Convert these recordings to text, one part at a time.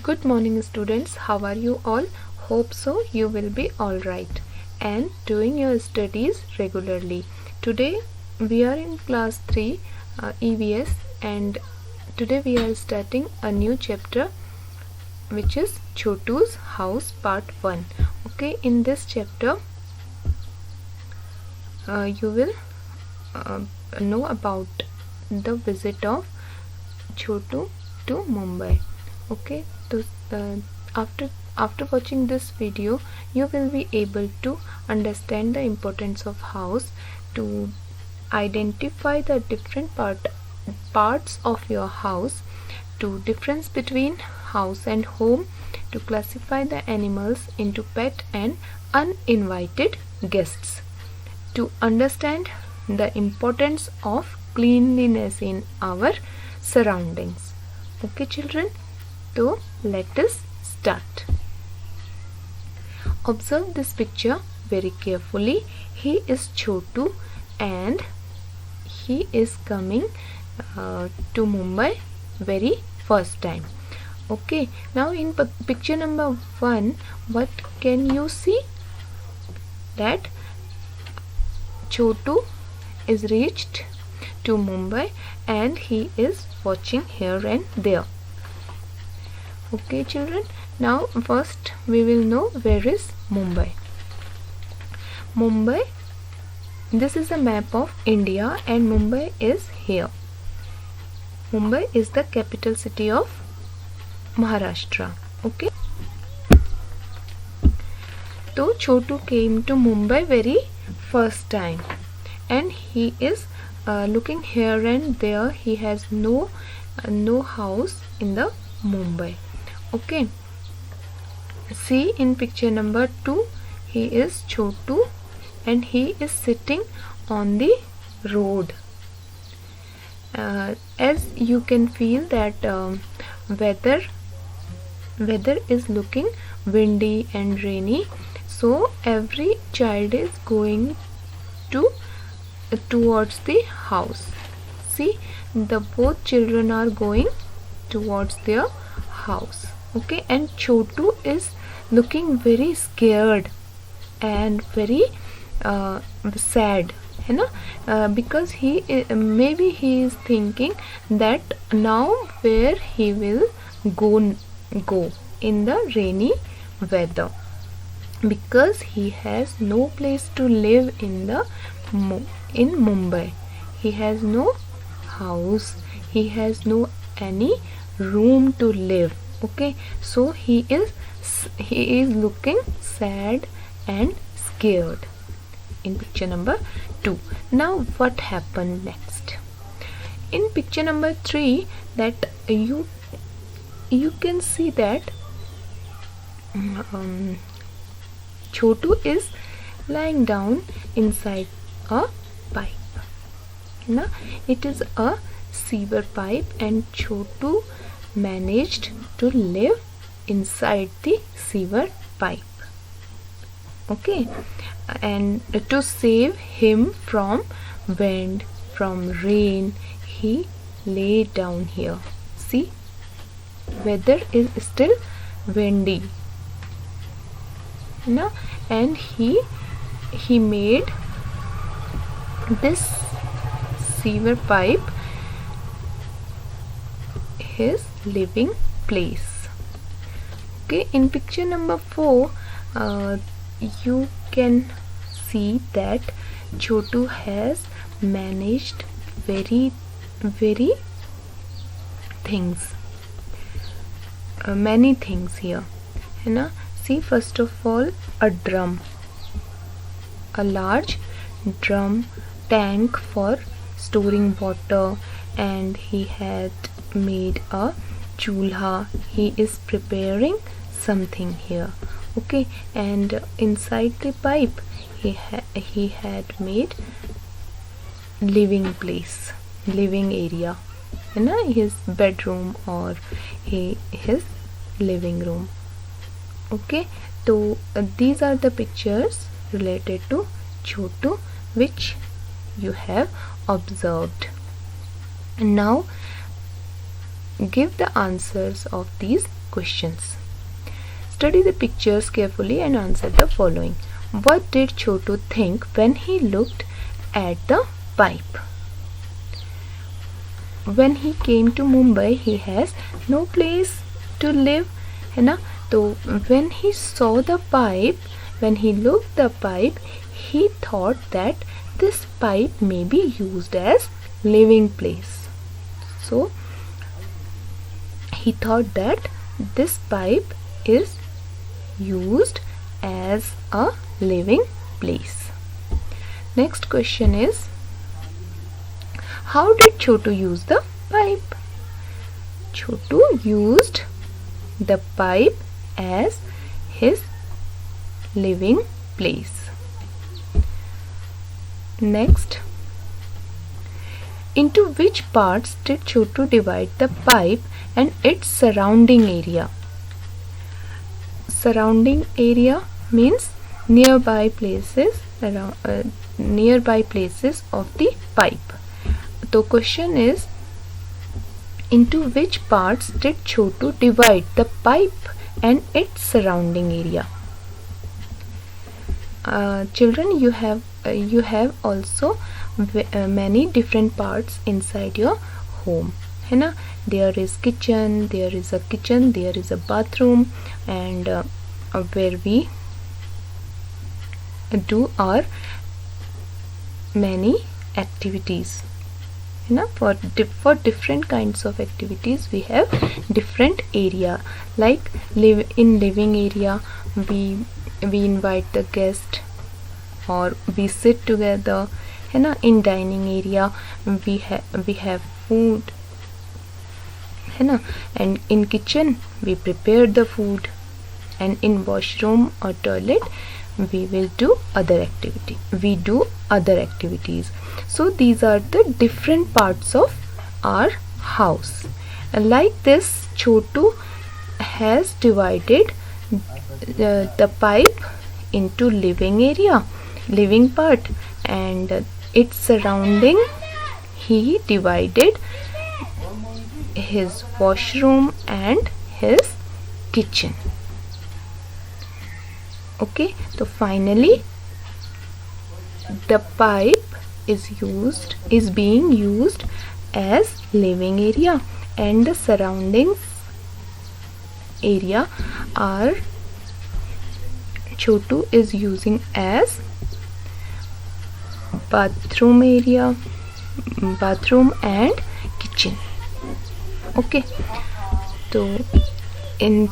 Good morning students, how are you all? Hope so you will be all right and doing your studies regularly. Today we are in class 3 EVS and today we are starting a new chapter which is Chotu's House Part 1. Okay, in this chapter you will know about the visit of Chotu to Mumbai. Okay, so after watching this video you will be able to understand the importance of house, to identify the different parts of your house, to difference between house and home, to classify the animals into pet and uninvited guests, to understand the importance of cleanliness in our surroundings. Okay children, so let us start. Observe this picture very carefully. He is Chotu and he is coming to Mumbai very first time. Okay, now in picture number 1, what can you see? That Chotu is reached to Mumbai and he is watching here and there. Okay children, now first we will know where is Mumbai. Mumbai, this is a map of India and Mumbai is here. Mumbai is the capital city of Maharashtra. Okay, so Chotu came to Mumbai very first time and he is looking here and there. He has no house in the Mumbai. Okay, see in picture number 2, he is Chotu and he is sitting on the road. As you can feel that weather is looking windy and rainy, so every child is going towards the house. See, the both children are going towards their house. Okay, and Chotu is looking very scared and very sad, because maybe he is thinking that now where he will go in the rainy weather, because he has no place to live in Mumbai. He has no house, he has no any room to live. Okay, so he is looking sad and scared in picture number 2. Now what happened next? In picture number 3, that you can see that Chotu is lying down inside a pipe. Now it is a sewer pipe and Chotu managed to live inside the sewer pipe. Okay, and to save him from wind, from rain, he lay down here. See, weather is still windy now, and he made this sewer pipe his living place. Okay, in picture number 4, you can see that Chotu has managed very many things here. See, first of all, a drum, a large drum tank for storing water, and he had made a chulha. He is preparing something here. Okay, and inside the pipe he had made living place, living area, his bedroom or his living room. Okay, so these are the pictures related to Chotu which you have observed. Now Give the answers of these questions. Study the pictures carefully and answer the following. What did Chotu think when he looked at the pipe? When he came to Mumbai, he has no place to live, है ना? तो when he saw the pipe, when he looked the pipe, he thought that this pipe may be used as living place. So he thought that this pipe is used as a living place. Next question is, how did Chotu use the pipe? Chotu used the pipe as his living place. Next, into which parts did Chotu divide the pipe and its surrounding area? Surrounding area means nearby places of the pipe. So question is, into which parts did Chotu divide the pipe and its surrounding area? Children, you have also many different parts inside your home, है ना? There is kitchen, there is a bathroom, and where we do our many activities, है ना? For different kinds of activities we have different area. Like in living area we invite the guest or we sit together, है ना? In dining area we have food, है ना? And in kitchen we prepare the food, and in washroom or toilet we do other activities. So these are the different parts of our house. Like this, Chotu has divided the pipe into living part, and its surrounding he divided his washroom and his kitchen. Okay, so finally the pipe is being used as living area, and the surroundings area are Chotu is using as bathroom and kitchen. Okay, so in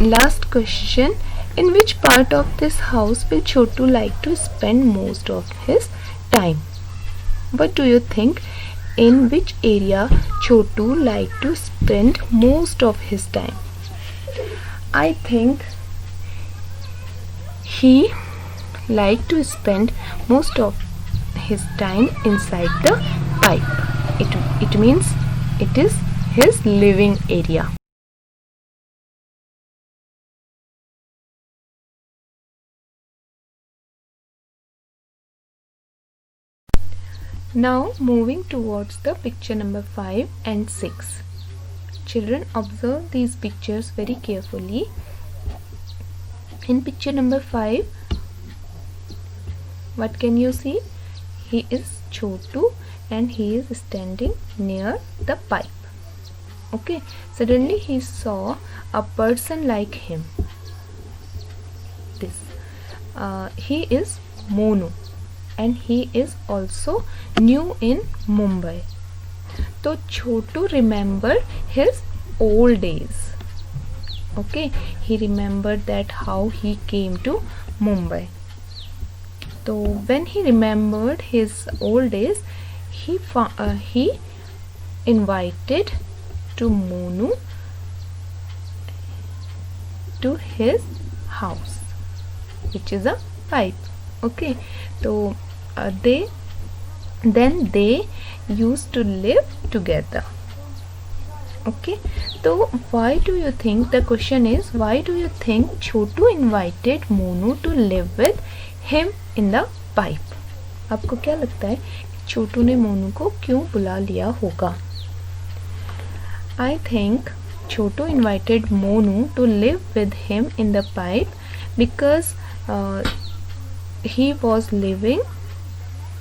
last question, in which part of this house will Chotu like to spend most of his time? What do you think? In which area Chotu like to spend most of his time? I think he like to spend most of his time inside the pipe. It means it is his living area. Now moving towards the picture number 5 and 6. Children, observe these pictures very carefully. In picture number 5, what can you see? He is Chotu and he is standing near the pipe. Okay, suddenly he saw a person like him. He is Monu, and he is also new in Mumbai. So Chotu remembered his old days. Okay, he remembered that how he came to Mumbai. So when he remembered his old days, he invited to Monu to his house, which is a pipe. Okay, so they used to live together. Okay, so why do you think, the question is, why do you think Chotu invited Monu to live with him in the pipe? आपको क्या लगता है छोटू ने मोनू को क्यों बुला लिया होगा? I think Chotu invited Monu to live with him in the pipe because he was living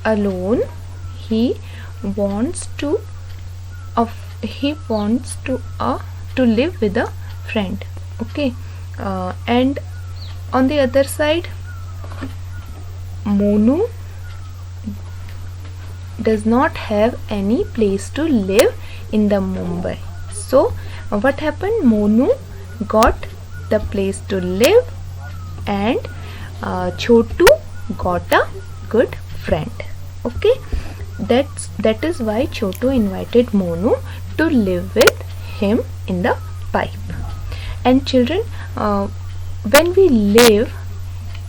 alone. He wants to live with a friend. Okay, and on the other side, Monu does not have any place to live in the Mumbai. So what happened? Monu got the place to live, and Chotu got a good friend. Okay, that is why Chotu invited Monu to live with him in the pipe. And children, when we live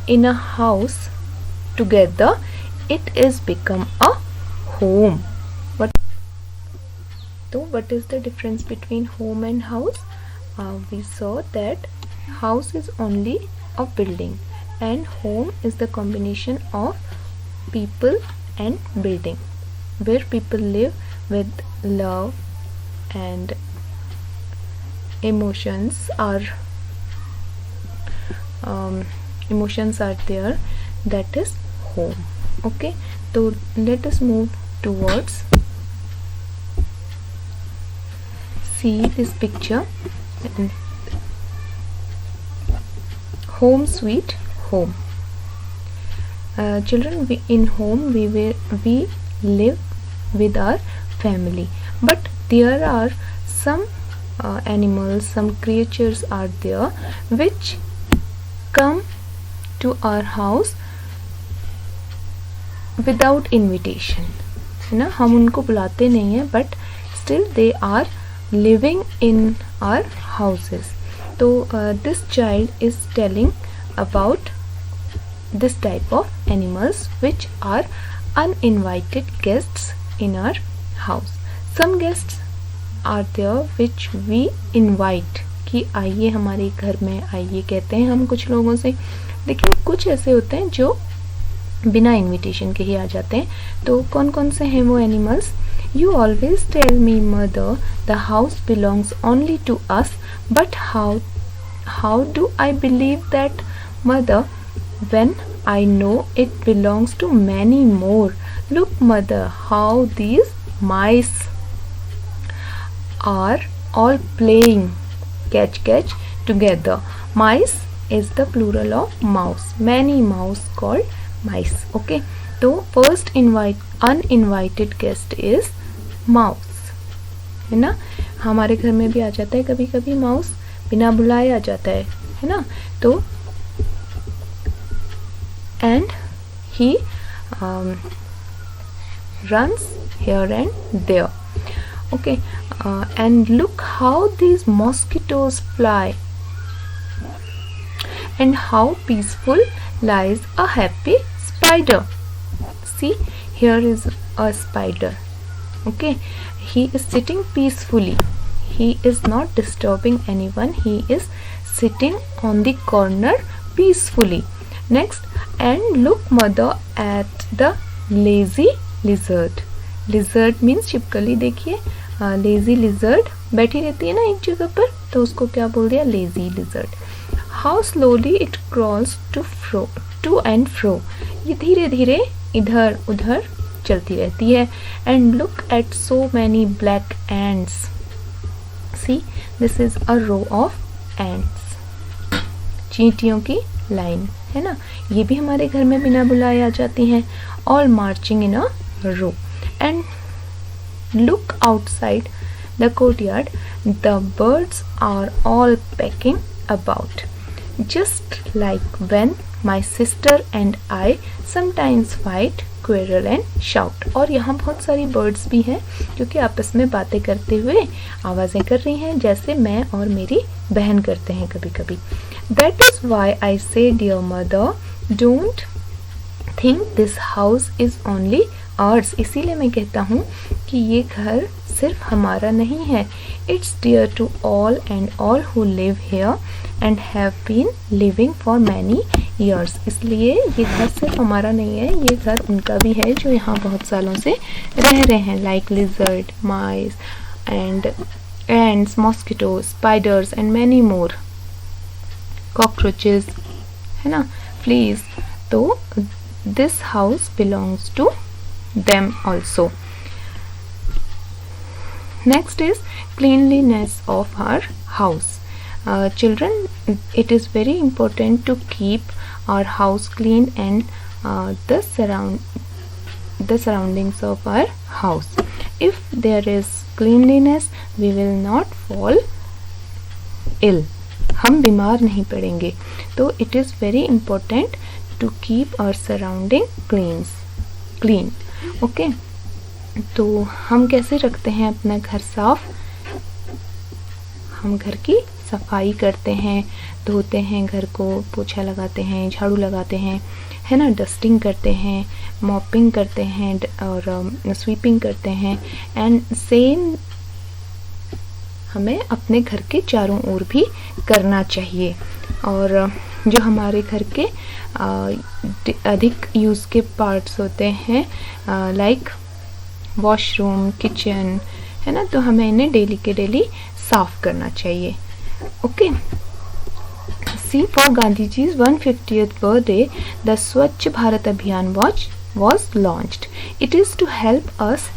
in a house together, it is become a home. What is the difference between home and house? We saw that house is only a building and home is the combination of people and building, where people live with love and emotions are there. That is home. Okay, so let us move towards see this picture. Home sweet home. Children, in home we live with our family, but there are some animals, some creatures are there which come to our house without invitation, है ना. हम उनको बुलाते नहीं हैं, but still they are living in our houses. So this child is telling about this type of animals which are uninvited guests in our house. Some guests are there which we invite कि आइए हमारे घर में आइए, कहते हैं हम कुछ लोगों से. लेकिन कुछ ऐसे होते हैं जो बिना इनविटेशन के ही आ जाते हैं. तो कौन कौन से हैं वो animals? You always tell me, mother, the house belongs only to us, but how do I believe that, mother, when I know it belongs to many more? Look, mother, how these mice are all playing catch together. Mice is the plural of mouse. Many mouse called mice. Okay, so first uninvited guest is mouse, है ना. हमारे घर में भी आ जाता है कभी कभी माउस, बिना बुलाए आ जाता है ना. तो and he runs here and there. Okay, and look how these mosquitoes fly, and how peaceful lies a happy spider. See, here is a spider. Okay, he is sitting peacefully. He is not disturbing anyone. He is sitting on the corner peacefully. Next, and look, mother, at the lazy lizard. Lizard means छिपकली. देखिए, lazy lizard बैठी रहती है ना एक जगह पर, तो उसको क्या बोल दिया? lazy lizard. How slowly it crawls to and fro. ये धीरे धीरे इधर उधर चलती रहती है. And look at so many black ants. See, this is a row of ants. चींटियों की लाइन, है ना. ये भी हमारे घर में बिना बुलाए आ जाती हैं. All marching in a row. And look outside the courtyard. The birds are all pecking about, just like when my sister and I sometimes fight, quarrel and shout. और यहाँ बहुत सारी बर्ड्स भी हैं जो कि आपस में बातें करते हुए आवाज़ें कर रही हैं, जैसे मैं और मेरी बहन करते हैं कभी कभी. That is why I say, dear mother, don't think this house is only ours. इसीलिए मैं कहता हूँ कि ये घर सिर्फ हमारा नहीं है. It's dear to all and all who live here and have been living for many years. इसलिए ये घर सिर्फ हमारा नहीं है, ये घर उनका भी है जो यहाँ बहुत सालों से रह रहे हैं. Like lizard, mice and ants, mosquitoes, spiders and many more, cockroaches, है ना, fleas. तो this house belongs to them also. Next is cleanliness of our house. Children, it is very important to keep our house clean and the surroundings of our house. If there is cleanliness, we will not fall ill. हम बीमार नहीं पड़ेंगे. तो it is very important to keep our surrounding clean. Okay. तो हम कैसे रखते हैं अपना घर साफ? हम घर की सफाई करते हैं, धोते हैं घर को, पोछा लगाते हैं, झाड़ू लगाते हैं, है ना, डस्टिंग करते हैं, मॉपिंग करते हैं और स्वीपिंग करते हैं. एंड सेम हमें अपने घर के चारों ओर भी करना चाहिए. और जो हमारे घर के अधिक यूज़ के पार्ट्स होते हैं, लाइक वॉशरूम, किचन, है ना, तो हमें इन्हें डेली के डेली साफ करना चाहिए. Okay. See, for Gandhiji's 150th birthday, the Swachh Bharat Abhiyan was launched. It is to help us.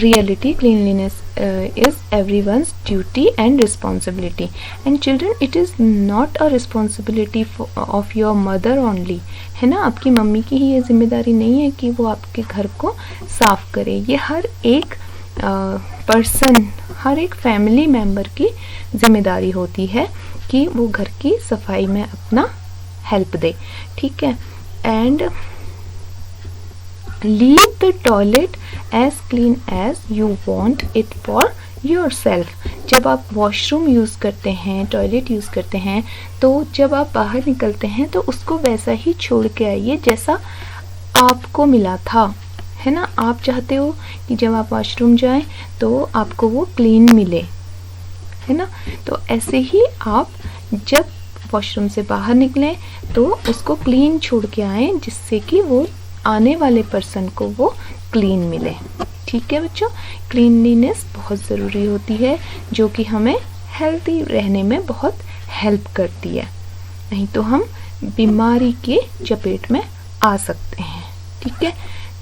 Reality, cleanliness is everyone's duty and responsibility. And children, it is not a responsibility of your mother only. है ना, आपकी mummy की ही ये जिम्मेदारी नहीं है कि वो आपके घर को साफ करे. ये हर एक पर्सन, हर एक फैमिली मेम्बर की जिम्मेदारी होती है कि वो घर की सफाई में अपना हेल्प दे. ठीक है. And leave the toilet as clean as you want it for your सेल्फ. जब आप वॉशरूम यूज़ करते हैं, टॉयलेट यूज़ करते हैं, तो जब आप बाहर निकलते हैं तो उसको वैसा ही छोड़ के आइए जैसा आपको मिला था. है ना, आप चाहते हो कि जब आप वॉशरूम जाएं तो आपको वो क्लीन मिले, है ना. तो ऐसे ही आप जब वॉशरूम से बाहर निकलें तो उसको क्लीन छोड़ के आएँ, जिससे कि वो आने वाले पर्सन को वो क्लीन मिले. ठीक है बच्चों, क्लीनलीनेस बहुत ज़रूरी होती है, जो कि हमें हेल्दी रहने में बहुत हेल्प करती है. नहीं तो हम बीमारी के चपेट में आ सकते हैं. ठीक है.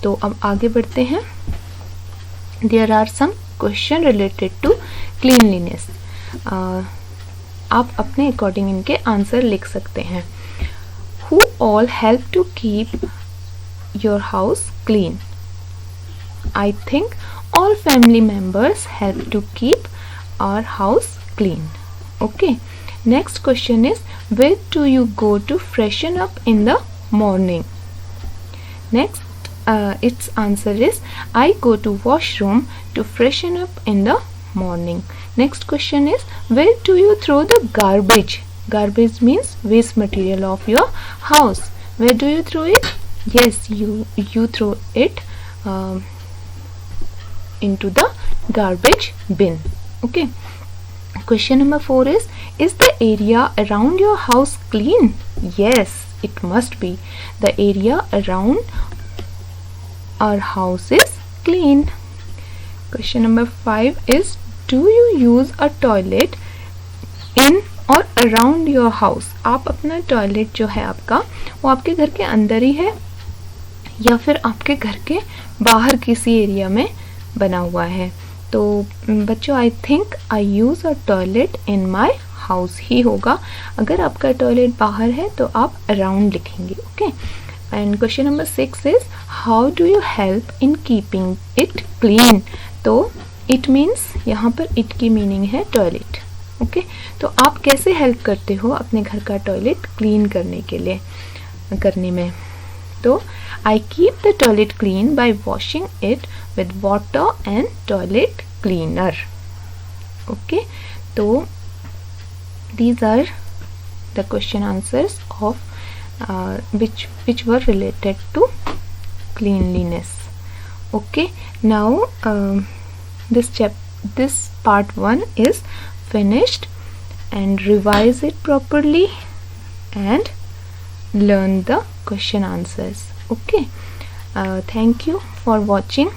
तो अब आगे बढ़ते हैं. There are some question related to cleanliness. आप अपने अकॉर्डिंग इनके आंसर लिख सकते हैं. Who all help to keep your house clean? I think all family members help to keep our house clean. Okay. Next question is, where do you go to freshen up in the morning? Next, its answer is, I go to washroom to freshen up in the morning. Next question is, where do you throw the garbage? Garbage means waste material of your house. Where do you throw it? Yes, you throw it into the garbage bin. Okay. Question number 4 is the area around your house clean? Yes, it must be. The area around our house is clean. Question number 5 is, do you use a toilet in or around your house? आप अपना toilet जो है आपका, वो आपके घर के अंदर ही है या फिर आपके घर के बाहर किसी एरिया में बना हुआ है? तो बच्चों, I think I use a toilet in my house ही होगा. अगर आपका टॉयलेट बाहर है तो आप अराउंड लिखेंगे. Okay. And question number 6 is, how do you help in keeping it clean? तो इट मीन्स, यहाँ पर इट की मीनिंग है टॉयलेट. ओके. तो आप कैसे हेल्प करते हो अपने घर का टॉयलेट क्लीन करने में? तो I keep the toilet clean by washing it with water and toilet cleaner. Okay. So these are the question answers of which were related to cleanliness. Okay. Now this part 1 is finished, and revise it properly and learn the question answers. Okay. Thank you for watching.